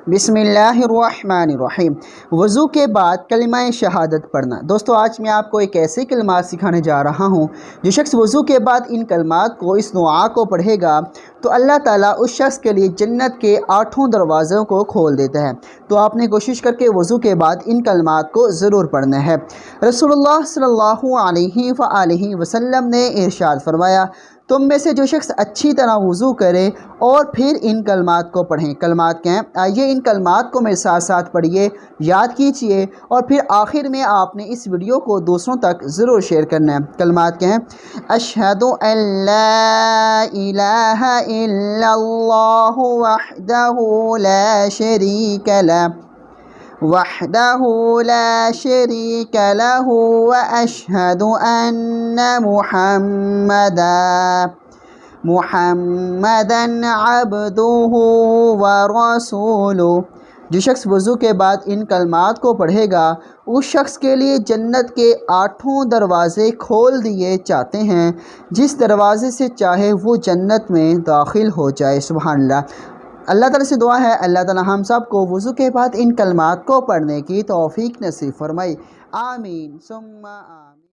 बिस्मिल्लाहिर्रहमानिर्रहीम। वज़ू के बाद कलिमा शहादत पढ़ना। दोस्तों, आज मैं आपको एक ऐसे कलिमात सिखाने जा रहा हूँ जो शख्स वज़ू के बाद इन कलिमात को, इस दुआ को पढ़ेगा तो अल्लाह ताला उस शख्स के लिए जन्नत के 8 दरवाज़ों को खोल देता है। तो आपने कोशिश करके वज़ू के बाद इन कलिमात को ज़रूर पढ़ना है। रसूलुल्लाह सल्लल्लाहु अलैहि वसल्लम ने इरशाद फरमाया, तुम में से जो शख्स अच्छी तरह वज़ू करे और फिर इन कलमात को पढ़ें। कलमात क्या हैं? आइए इन कलमात को मेरे साथ साथ पढ़िए, याद कीजिए और फिर आखिर में आपने इस वीडियो को दूसरों तक ज़रूर शेयर करना है। कलमात क्या हैं? अशहदु अल्ला इलाहा इल्लल्लाहु वहदहु ला शरीका लह वहदहु ला शरीका लहु व अशहदु अन्ना मुहम्मदन अब्दुहु व रसूलुहु। जो शख्स वज़ू के बाद इन कलमात को पढ़ेगा उस शख्स के लिए जन्नत के 8 दरवाज़े खोल दिए जाते हैं। जिस दरवाज़े से चाहे वो जन्नत में दाखिल हो जाए। सुभान अल्लाह। अल्लाह ताला से दुआ है, अल्लाह ताला हम सब को वज़ू के बाद इन कलमात को पढ़ने की तौफीक नसीब फरमाए। आमीन सुम्मा आमीन।